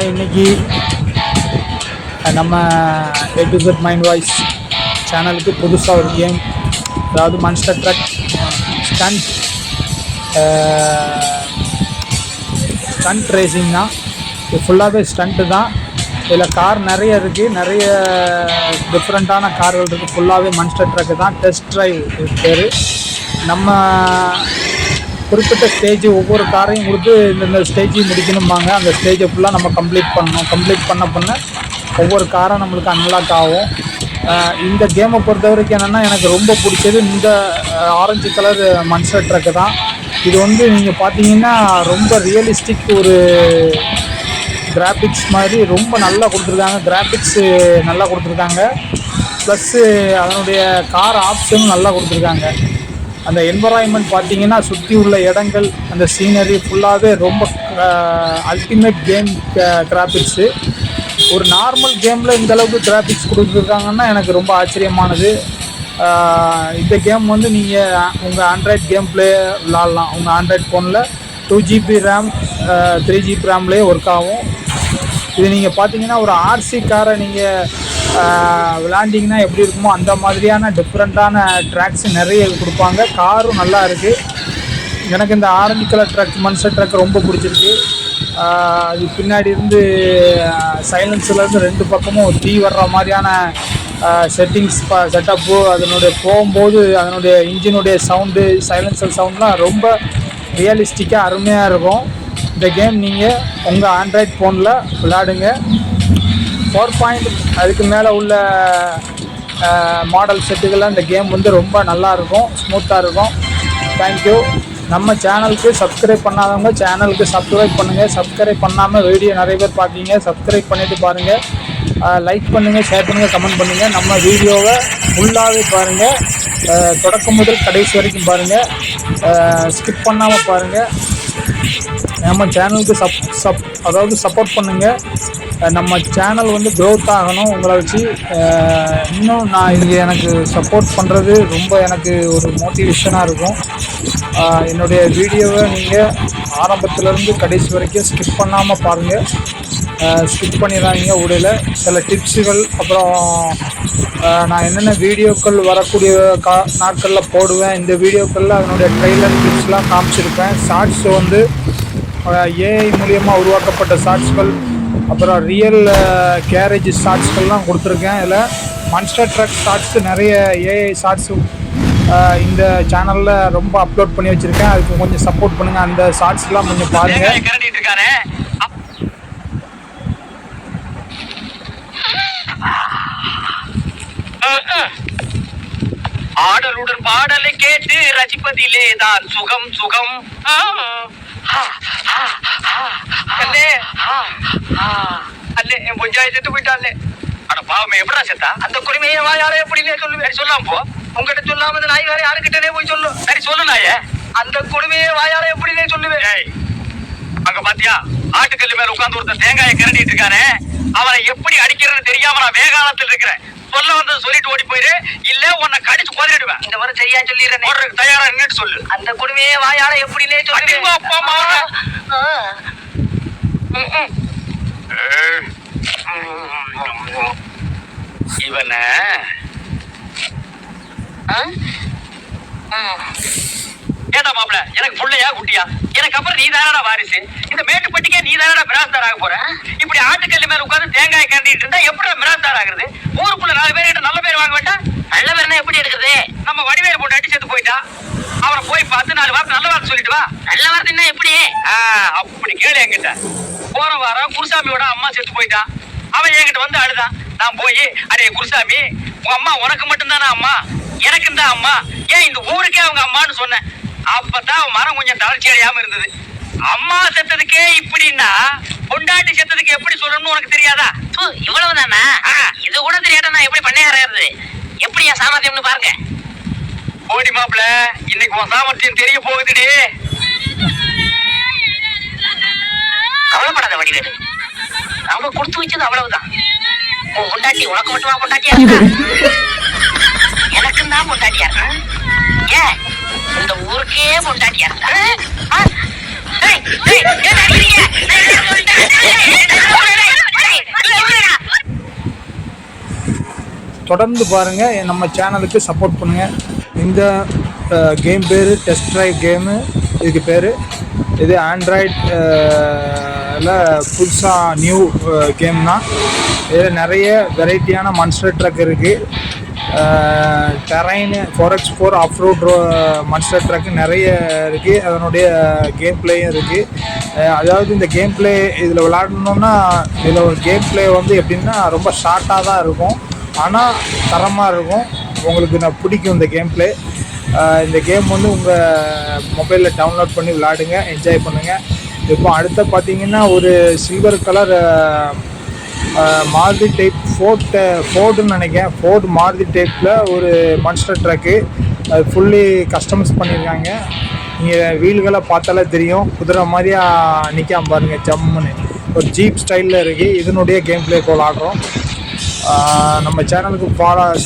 இன்னைக்கு நம்ம A2Z mind voice சேனலுக்கு புதுசாக ஒரு கேம், அதாவது மான்ஸ்டர் ட்ரக் ஸ்டண்ட் ரேசிங் தான். இது ஃபுல்லாகவே ஸ்டண்ட்டு தான். இதில் கார் நிறைய இருக்குது, நிறைய டிஃப்ரெண்ட்டான கார்கள் இருக்குது. ஃபுல்லாகவே மான்ஸ்டர் ட்ரக்கு தான். டெஸ்ட் ட்ரைவ் பேர். நம்ம குறிப்பிட்ட ஸ்டேஜ் ஒவ்வொரு காரையும் கொடுத்து இந்த ஸ்டேஜையும் முடிக்கணும்பாங்க. அந்த ஸ்டேஜை ஃபுல்லாக நம்ம கம்ப்ளீட் பண்ணணும். கம்ப்ளீட் பண்ண ஒவ்வொரு காரும் நம்மளுக்கு அன்லாக் ஆகும். இந்த கேமை பொறுத்த வரைக்கும் என்னென்னா, எனக்கு ரொம்ப பிடிச்சது இந்த ஆரஞ்சு கலர் மான்ஸ்டர் ட்ரக்கு தான். இது வந்து நீங்கள் பார்த்தீங்கன்னா ரொம்ப ரியலிஸ்டிக் ஒரு கிராஃபிக்ஸ் மாதிரி ரொம்ப நல்லா கொடுத்துருக்காங்க. கிராஃபிக்ஸு நல்லா கொடுத்துருக்காங்க. ப்ளஸ்ஸு அதனுடைய கார் ஆப்ஷனும் நல்லா கொடுத்துருக்காங்க. அந்த என்வரான்மெண்ட் பார்த்தீங்கன்னா சுற்றி உள்ள இடங்கள், அந்த சீனரி ஃபுல்லாகவே ரொம்ப அல்டிமேட் கேம் கிராஃபிக்ஸு. ஒரு நார்மல் கேமில் இந்தளவுக்கு கிராஃபிக்ஸ் கொடுத்துருக்காங்கன்னா எனக்கு ரொம்ப ஆச்சரியமானது. இந்த கேம் வந்து நீங்கள் உங்கள் ஆண்ட்ராய்ட் கேம் ப்ளே விளாட்லாம். உங்கள் ஆண்ட்ராய்ட் ஃபோனில் 2GB ரேம் 3GB ரேம்லேயே ஒர்க் ஆகும். இது நீங்கள் பார்த்தீங்கன்னா ஒரு ஆர்சி காரை நீங்கள் விளாண்டிங்கன்னா எப்படி இருக்குமோ அந்த மாதிரியான டிஃப்ரெண்ட்டான ட்ராக்ஸ் நிறைய கொடுப்பாங்க. காரும் நல்லா இருக்குது. எனக்கு இந்த orange colour truck monster truck ரொம்ப பிடிச்சிருக்கு. அது பின்னாடி இருந்து சைலன்ஸ்லேருந்து 2 பக்கமும் தீ வர்ற மாதிரியான செட்டிங்ஸ் செட்டப்பு, அதனுடைய போகும்போது அதனுடைய இன்ஜினுடைய சவுண்டு, சைலன்சர் சவுண்ட்லாம் ரொம்ப ரியலிஸ்டிக்காக அருமையாக இருக்கும். இந்த கேம் நீங்கள் உங்கள் ஆண்ட்ராய்ட் ஃபோனில் விளையாடுங்க. 4 அதுக்கு மேலே உள்ள மாடல் செட்டுகளில் இந்த கேம் வந்து ரொம்ப நல்லாயிருக்கும், ஸ்மூத்தாக இருக்கும். தேங்க்யூ. நம்ம சேனலுக்கு சப்ஸ்கிரைப் பண்ணாதவங்க சேனலுக்கு சப்ஸ்கிரைப் பண்ணுங்கள். சப்ஸ்கிரைப் பண்ணாமல் வீடியோ நிறைய பேர் பார்க்கிங்க. சப்ஸ்கிரைப் பண்ணிவிட்டு பாருங்கள். லைக் பண்ணுங்கள், ஷேர் பண்ணுங்கள், கமெண்ட் பண்ணுங்கள். நம்ம வீடியோவை ஃபுல்லாகவே பாருங்கள். தொடக்கம் முதல் கடைசி வரைக்கும் பாருங்கள். ஸ்கிப் பண்ணாமல் பாருங்கள். நம்ம சேனலுக்கு அதாவது சப்போர்ட் பண்ணுங்கள். நம்ம சேனல் வந்து க்ரோத் ஆகணும். உங்களை வச்சு இன்னும் நான் இங்கே எனக்கு சப்போர்ட் பண்ணுறது ரொம்ப எனக்கு ஒரு மோட்டிவேஷனாக இருக்கும். என்னுடைய வீடியோவை நீங்கள் ஆரம்பத்துலேருந்து கடைசி வரைக்கும் ஸ்கிப் பண்ணாமல் பாருங்கள். ஸ்கிப் பண்ணிடாதீங்க. உடையில் சில டிப்ஸுகள், அப்புறம் நான் என்னென்ன வீடியோக்கள் வரக்கூடிய நாட்களில் போடுவேன். இந்த வீடியோக்களில் அதனுடைய ட்ரெய்லர் டிப்ஸ்லாம் காமிச்சிருப்பேன். ஷார்ட்ஸ் வந்து ஏஐ மூலியமாக உருவாக்கப்பட்ட ஷார்ட்ஸ்கள், அப்புறம் ரியல் கேரேஜ் ஷார்ட்ஸ்கள்லாம் கொடுத்துருக்கேன். இதில் மான்ஸ்டர் ட்ரக் ஷார்ட்ஸு நிறைய ஏஐ ஷார்ட்ஸு இந்த சேனலில் ரொம்ப அப்லோட் பண்ணி வச்சுருக்கேன். அதுக்கு கொஞ்சம் சப்போர்ட் பண்ணுங்கள். அந்த ஷார்ட்ஸ்லாம் கொஞ்சம் பாருங்கள். ஆடலுடன் பாடலை கேட்டு ரசிப்பதிலே தான் சுகம் சுகம். அல்லே என் பொஞ்சாய செத்து போயிட்டாலே. அட பாவமே, எப்படா செத்தா? அந்த குடுமையை வாயால எப்படின்னே சொல்லுவேன். சொல்லாம போ. உங்ககிட்ட சொல்லாம இந்த நாய் வேற யாருக்கிட்டே போய் சொல்லு. சரி சொல்லு நாயே. அந்த குடுமையை வாயால எப்படின்னே சொல்லுவேன். அங்க பாத்தியா, ஆட்டுக்கல்லு மேல உட்கார்ந்து ஒருத்தன் தேங்காயை கிரண்டிட்டு இருக்கானே, அவனை எப்படி அடிக்கிறதுன்னு தெரியாம நான் வேகாலத்தில் இருக்கிறேன். சொல்ல வந்து சொல்லிட்டு ஓடி போயிரு, இல்ல உன்னை கடிச்சு கொதிடுவேன். இந்த மாதிரி சரியா சொல்லிடுறேன். தயாரா நின்னுட்டு சொல்லு. அந்த குடுமையை வாயால எப்படின்னே சொல்லுவேன். இவன ஏடா மாப்பிள, எனக்கு புள்ளையா குட்டியா? எனக்கு அப்புறம் நீ தானடா வாரிசு. இந்த மேட்டுப்பட்டிக்கே நீ தானடா மிராஸ்தார் ஆக போற. இப்படி ஆட்டுக்கல்லு மேல உட்கார்ந்து தேங்காய் கண்டிட்டு இருந்தா எப்படி மிராஸ்தார் ஆகுறது? ஊருக்குள்ள 4 பேர் கிட்ட நல்ல பேர் வாங்க வேண்டாம்? நல்ல பேர்னா எப்படி எடுக்குது? நம்ம வடிவேல் போட்டு அடி செத்து போயிட்டா, அவரை போய் பார்த்து 4 வார்த்தை நல்ல வார்த்தை சொல்லிட்டு வா. நல்ல வார்த்தைன்னா எப்படி? அப்படி கேளு என்கிட்ட. போற வாரம் குருசாமியோட அம்மா செத்து போயிட்டா. அவன் என்கிட்ட வந்து அழுதான். நான் போய், அடே குருசாமி, உங்க அம்மா உனக்கு மட்டும்தானா அம்மா? எனக்கு தான் அம்மா, ஏன் இந்த ஊருக்கே அவங்க அம்மான்னு சொன்னேன். அப்பதான் மரம் கொஞ்சம் தளர்ச்சி அடையாம இருந்தது. அம்மா செத்ததுக்கே இப்படின்னா பொண்டாட்டி செத்ததுக்கு எப்படி சொல்லணும்னு உனக்கு தெரியாதா? இவ்வளவுதானா? இது கூட தெரியாத நான் எப்படி பண்ணையாறது? எப்படி என் சாமர்த்தியம்னு பாருங்க. ஓடி மாப்பிள, இன்னைக்கு உன் சாமர்த்தியம் தெரிய போகுதுடி. கவலைப்படாத வடிவேலு, அவங்க கொடுத்து வச்சது அவ்வளவுதான். உன் பொண்டாட்டி உனக்கு மட்டுமா பொண்டாட்டியா இருக்கா? எனக்கும் தான் பொண்டாட்டியா இருக்கா? ஏன் இந்த ஊருக்கே பொண்டாட்டியா இருக்கா? தொடர்ந்து பாருங்கள், நம்ம சேனலுக்கு சப்போர்ட் பண்ணுங்கள். இந்த கேம் பேர் டெஸ்ட் ட்ரைவ் கேமு, இதுக்கு பேர். இது ஆண்ட்ராய்டில் புதுசாக நியூ கேம் தான். இதில் நிறைய வெரைட்டியான மான்ஸ்டர் ட்ரக் இருக்குது. Terrain 4x4 off road monster truck நிறைய இருக்குது. அதனுடைய கேம் பிளேயும் இருக்குது. அதாவது இந்த கேம் பிளே இதில் விளாடணுன்னா, இதில் ஒரு கேம் பிளே வந்து எப்படின்னா ரொம்ப ஷார்ட்டாக தான் இருக்கும், ஆனால் தரமாக இருக்கும். உங்களுக்கு நான் பிடிக்கும் இந்த கேம் பிளே. இந்த கேம் வந்து உங்கள் மொபைலில் டவுன்லோட் பண்ணி விளாடுங்க, என்ஜாய் பண்ணுங்கள். இப்போ அடுத்த பார்த்தீங்கன்னா ஒரு சில்வர் கலர் மாருதி டைப் ஃபோர்டுன்னு நினைக்கிறேன். ஃபோர்டு மாருதி டைப்பில் ஒரு மான்ஸ்டர் ட்ரக்கு. அது ஃபுல்லி கஸ்டமைஸ் பண்ணியிருக்காங்க. நீங்கள் வீல்களை பார்த்தாலே தெரியும், குதிரை மாதிரியா நிற்காம பாருங்கள், ஜம்முன்னு ஒரு ஜீப் ஸ்டைலில் இருக்குது. இதனுடைய கேம் பிளே கோல் ஆடுறோம். நம்ம சேனலுக்கு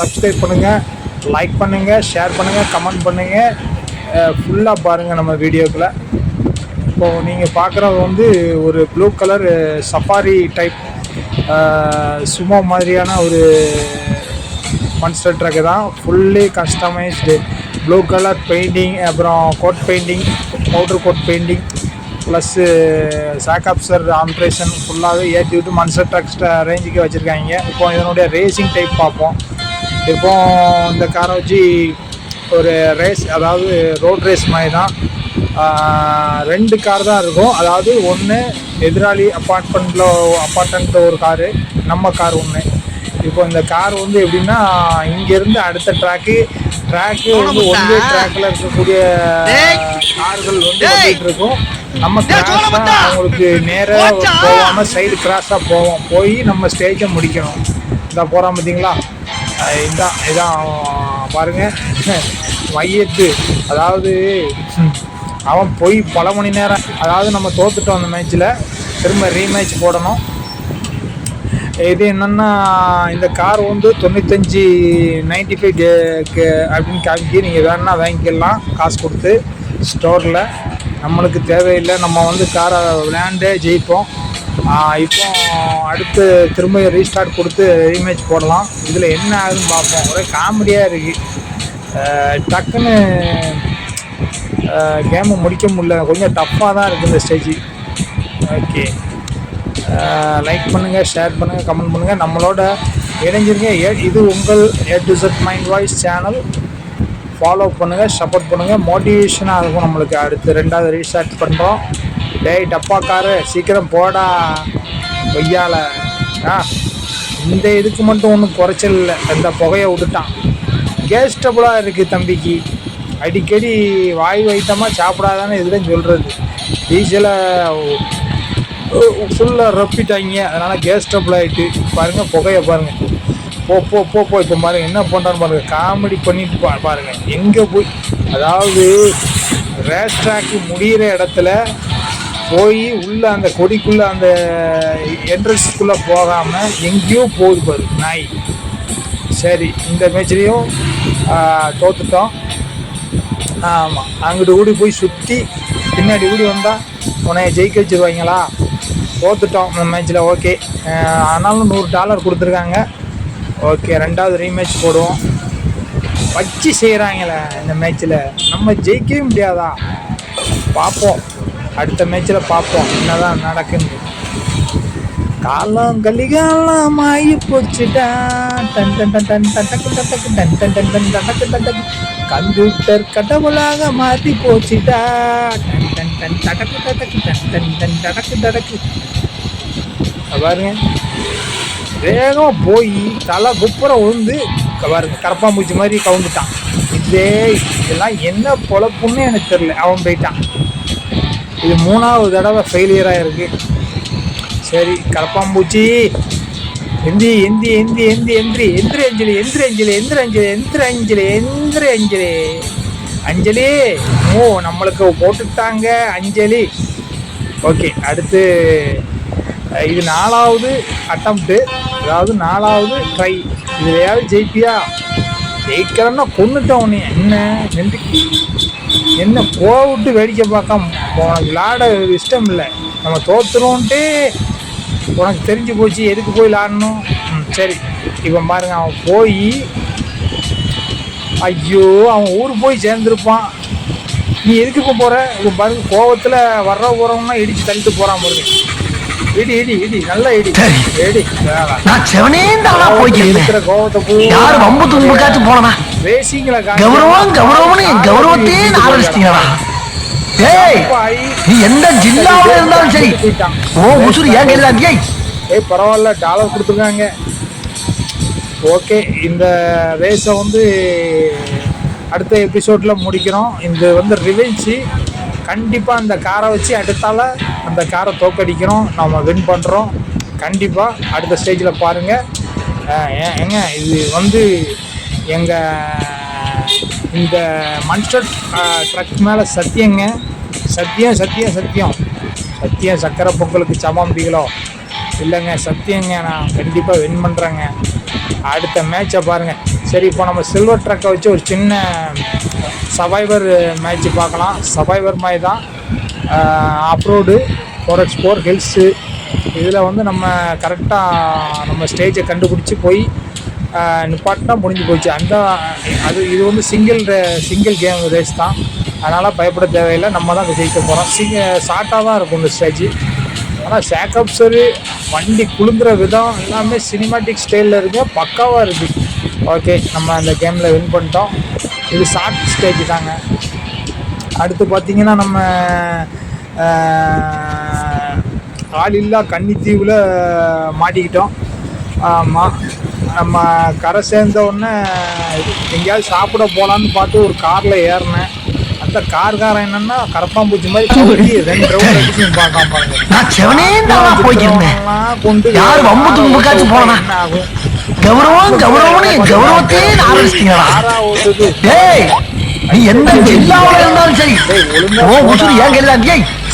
சப்ஸ்கிரைப் பண்ணுங்கள், லைக் பண்ணுங்கள், ஷேர் பண்ணுங்கள், கமெண்ட் பண்ணுங்கள். ஃபுல்லாக பாருங்கள் நம்ம வீடியோக்களை. இப்போது நீங்கள் பார்க்குறது வந்து ஒரு blue colour safari type Sumo மாதிரியான ஒரு மான்ஸ்டர் ட்ரக்கு தான். Fully customised blue colour painting, அப்புறம் coat painting, powder coat painting, plus shock absorber operation ஃபுல்லாகவே ஏற்றி விட்டு மான்ஸ்டர் ட்ரக் ரேஞ்சுக்கு வச்சுருக்காங்க. இப்போ இதனுடைய ரேசிங் டைப் பார்ப்போம். இப்போ இந்த காரை வச்சு ஒரு ரேஸ், அதாவது ரோட் ரேஸ் மாதிரி தான். 2 கார் தான் இருக்கும். அதாவது ஒன்று எதிராளி அப்பார்ட்மெண்ட்டில் ஒரு காரு, நம்ம கார் ஒன்று. இப்போ இந்த கார் வந்து எப்படின்னா, இங்கேருந்து அடுத்த ட்ராக்கு வந்து ஒன் வே ட்ராக்கில் இருக்கக்கூடிய கார்கள் வந்து வந்துட்டு இருக்கும். நம்ம கிராஸ் தான் அவங்களுக்கு நேராக போகாமல் சைடு கிராஸாக போய் நம்ம ஸ்டேஜை முடிக்கணும். இதை போகிறான் பார்த்தீங்களா, இதான் பாருங்கள் மையத்து. அதாவது அவன் போய் பல மணி நேரம், அதாவது நம்ம தோத்துட்டோம் அந்த மேட்ச்சில், திரும்ப ரீமேட்ச் போடணும். இது என்னென்னா, இந்த கார் வந்து 95 அப்படின்னு காமிக்கி நீங்கள் வேணுன்னா வாங்கிக்கலாம் காசு கொடுத்து ஸ்டோரில். நம்மளுக்கு தேவையில்லை, நம்ம வந்து காரை விளையாண்டே ஜெயிப்போம். இப்போ அடுத்து திரும்ப ரீஸ்டார்ட் கொடுத்து ரீமேட்ச் போடலாம். இதில் என்ன ஆகுதுன்னு பார்ப்போம். ஒரே காமெடியாக இருக்குது. டக்குன்னு கேமை முடிக்க முடியல, கொஞ்சம் டஃப்பாக தான் இருக்குது இந்த ஸ்டேஜ். ஓகே, லைக் பண்ணுங்கள், ஷேர் பண்ணுங்கள், கமெண்ட் பண்ணுங்கள், நம்மளோட இணைஞ்சிருங்க. இது உங்கள் A to Z mind voice channel. Follow பண்ணுங்கள், சப்போர்ட் பண்ணுங்கள், மோட்டிவேஷனாக இருக்கும் நம்மளுக்கு. அடுத்து 2வது ரீஸ்டார்ட் பண்ணுறோம். டேய் டப்பாக்காரு, சீக்கிரம் போடா கொய்யால. இந்த இதுக்கு மட்டும் ஒன்றும் குறைச்சல் இல்லை, இந்த புகையை விட்டுட்டான். கேஸ் ட்ரபிளாக இருக்குது தம்பிக்கு. அடிக்கடி வாய் வைத்தமாக சாப்பிடாதானே இதுதான் சொல்கிறது. டீசலை ஃபுல்லாக ரப்பிட்டாங்க, அதனால் கேஸ் ட்ரபிள் ஆகிட்டு. பாருங்கள் புகையை பாருங்கள். போ இப்போ பாருங்கள் என்ன பண்ணுறான்னு பாருங்கள். காமெடி பண்ணிட்டு பாருங்கள் எங்கே போய், அதாவது ரேஸ் ட்ராக்கு முடிகிற இடத்துல போய் உள்ளே அந்த கொடிக்குள்ளே அந்த என்ட்ரன்ஸுக்குள்ளே போகாமல் எங்கேயோ போகுது பாரு நாய். சரி, இந்த மேட்ச்லேயும் தோற்றுட்டோம். ஆமாம், அங்கிட்டு ஓடி போய் சுற்றி பின்னாடி ஓடி வந்தால் உன்னைய ஜெயிக்க வச்சுருவாங்களா? தோற்றுட்டோம் இந்த மேட்ச்சில். ஓகே, ஆனாலும் $100 கொடுத்துருக்காங்க. ஓகே, 2வது ரீமேட்ச் போடுவோம். வச்சு செய்கிறாங்களே இந்த மேட்ச்சில், நம்ம ஜெயிக்கவே முடியாதா? பார்ப்போம், அடுத்த மேட்ச்சில் பார்ப்போம் என்னதான் நடக்குன்னு. காலம் கலிகாலம் ஆகி போச்சுட்டா, டன் டன் டன் டன் டக்கு டக்கு டன் டன் டன் டன் டக்கு டக்கு. கம்ப்யூட்டர் கடவுளாக மாற்றி போச்சுட்டா, டன் டன் டன் டக்கு டக்கு டன் டன் டன் டக்கு டக்கு. பாருங்க, வேகமாக போய் தலை குப்புற விழுந்து பாருங்க கரப்பாம்பூச்சி மாதிரி கவுந்துட்டான். இதெல்லாம் என்ன பொழப்புன்னு எனக்கு தெரியல. அவன் போயிட்டான். இது 3வது தடவை ஃபெயிலியராக இருக்குது. சரி, கரப்பாம்பூச்சி எந்திரி எந்திரி எந்திரி எந்திரி எந்திரி எந்திரி அஞ்சலி எந்திரி அஞ்சலி எந்திரி அஞ்சலி எந்திரி அஞ்சலி எந்திரி அஞ்சலி அஞ்சலி. ஓ, நம்மளுக்கு போட்டுட்டாங்க அஞ்சலி. ஓகே, அடுத்து இது 4வது அட்டம்ப்ட்டு, அதாவது 4வது ட்ரை. இதுலையாவது ஜெயிப்பியா? ஜெயிக்கிறோன்னா கொண்டுட்டோம் உன்னை. என்ன விட்டு வேடிக்கை பார்க்காம உனக்கு விளாட இஷ்டம் இல்லை, நம்ம தோற்றுறோன்ட்டு உனக்கு தெரிஞ்சு போச்சு, எதுக்கு போய் விளாடணும்? சரி, இவன் பாருங்க, அவன் போய் ஐயோ அவன் ஊர் போய் சேர்ந்துருப்பான். நீ எதுக்கு இப்போ போகிற? இப்போ பாருங்க கோவத்தில் போகிறவங்கன்னா இடிச்சு தள்ளிட்டு போகிறான் பாருங்க. இடி இடி இடி நல்லா இடி இடி. இருக்கிற கோவத்தை போய் ரேசிங்ல கௌரவம் கௌரவத்தையே ஆரம்பிச்சிட்டீங்களா? எந்த ஜில்லாவில் இருந்தாலும் சரி பரவாயில்ல, டாலர் கொடுத்துருக்காங்க. ஓகே, இந்த ரேஸை வந்து அடுத்த எபிசோடில் முடிக்கிறோம். இது வந்து ரிவெஞ்சு. கண்டிப்பாக அந்த காரை வச்சு அடுத்தால அந்த காரை தோக்கடிக்கிறோம், நம்ம வின் பண்ணுறோம். கண்டிப்பாக அடுத்த ஸ்டேஜில் பாருங்கள். ஏங்க இது வந்து எங்கள் இந்த மன்ஸ்டர் ட்ரக் மேலே சத்தியங்க, சத்தியம் சத்தியம் சத்தியம் சத்தியம். சக்கரை பொங்கலுக்கு சமம் கிலோ இல்லைங்க, சத்தியங்க. நான் கண்டிப்பாக வின் பண்ணுறேங்க. அடுத்த மேட்சை பாருங்கள். சரி, இப்போ நம்ம சில்வர் ட்ரக்கை வச்சு ஒரு சின்ன சர்வைவர் மேட்ச்சு பார்க்கலாம். சர்வைவர் மாதிரி தான், ஆஃப்ரோடு 4x4 ஹில்ஸு. இதில் வந்து நம்ம கரெக்டாக நம்ம ஸ்டேஜை கண்டுபிடிச்சி போய் நிப்பாட்டினா முடிஞ்சு போச்சு. இது வந்து சிங்கிள் கேம் ரேஸ் தான், அதனால் பயப்பட தேவையில்லை. நம்ம தான் ஜெயிக்க போகிறோம். ஷார்ட்டாக தான் இருக்கும் இந்த ஸ்டேஜ். ஆனால் ஷேக்கப்ஸரு வண்டி குலுங்குற விதம் எல்லாமே சினிமாட்டிக் ஸ்டைலில் இருக்குது, பக்காவாக இருக்குது. ஓகே, நம்ம அந்த கேமில் வின் பண்ணிட்டோம். இது ஷார்ட் ஸ்டேஜ் தாங்க. அடுத்து பார்த்திங்கன்னா நம்ம ஆளில்லா கன்னித்தீவில் மாட்டிக்கிட்டோம். ஆமாம், நம்ம கரை சேர்ந்தவுடனே எங்கேயாவது சாப்பிட போகலான்னு பார்த்து ஒரு காரில் ஏறினேன். அந்த கார்காரன் என்னன்னா கரப்பாம்பூச்சி மாதிரி 2 ரவுண்ட் அடிச்சு பார்க்காம கொண்டு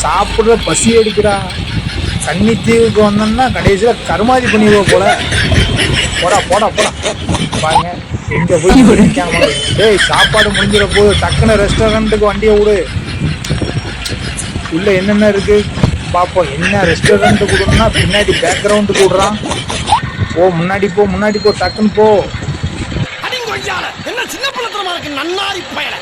சாப்பிடுற பசி எடுக்கிறா. கன்னித்தீவுக்கு வந்தோம்னா கடைசியில் கருமாதி பண்ணிடுவோம் போல. போடா போடா போடா பாருங்க, எங்கே போய் நிற்காம. டேய், சாப்பாடு முடிஞ்சிட போது டக்குன்னு ரெஸ்டாரண்ட்டுக்கு வண்டியை விடு. உள்ளே என்னென்ன இருக்குது பார்ப்போம். என்ன ரெஸ்டாரண்ட்டு கொடுக்கணும்னா பின்னாடி பேக்ரவுண்டுக்கு விடுறான். முன்னாடி போ டக்குன்னு போ. என்ன சின்ன பிள்ளைத்தனமா இருக்கு நன்னாரி பயல.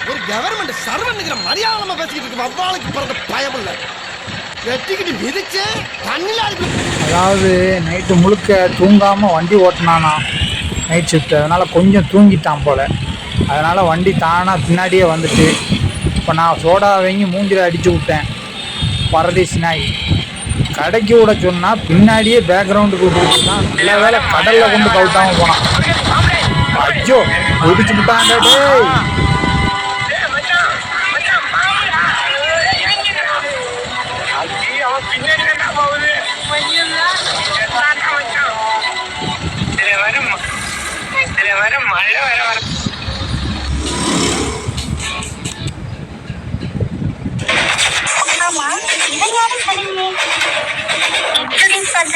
ஒரு கவர்மெண்ட் சர்வன்னுங்கிற மரியாதை பேசிக்கிட்டு இருக்கு. அவ்வாளுக்கு பிறந்த பயம் இல்லை. அதாவது நைட்டு முழுக்க தூங்காமல் வண்டி ஓட்டினானா நைட் ஷிஃப்ட். அதனால் கொஞ்சம் தூங்கிட்டான் போல். அதனால் வண்டி தானாக பின்னாடியே வந்துட்டு இப்போ நான் சோடா வாங்கி மூஞ்சில் அடித்து விட்டேன். பரதேசி நாய். கடைக்கு விட சொன்னால் பின்னாடியே பேக்ரவுண்டுக்கு விட்டுருச்சுன்னா நல்ல வேலை கடலில் கொண்டு கவுட்டாமல் போனான். ஐயோ, ஒடிச்சு விட்டான்.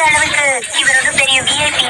அளவுக்கு இவரோட பெரிய விஐபி.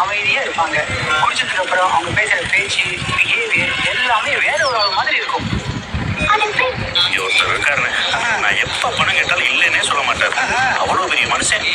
அமைதியா இருப்பாங்க. குடிச்சதுக்கு அப்புறம் அவங்க பேசுற பேச்சு, பிஹேவியர் எல்லாமே வேற ஒரு ஆள் மாதிரி இருக்கும். ஒருத்தர் இருக்காரு, நான் எப்ப பணம் கேட்டாலும் இல்லைன்னே சொல்ல மாட்டாரு. அவ்வளவு பெரிய மனுஷன்.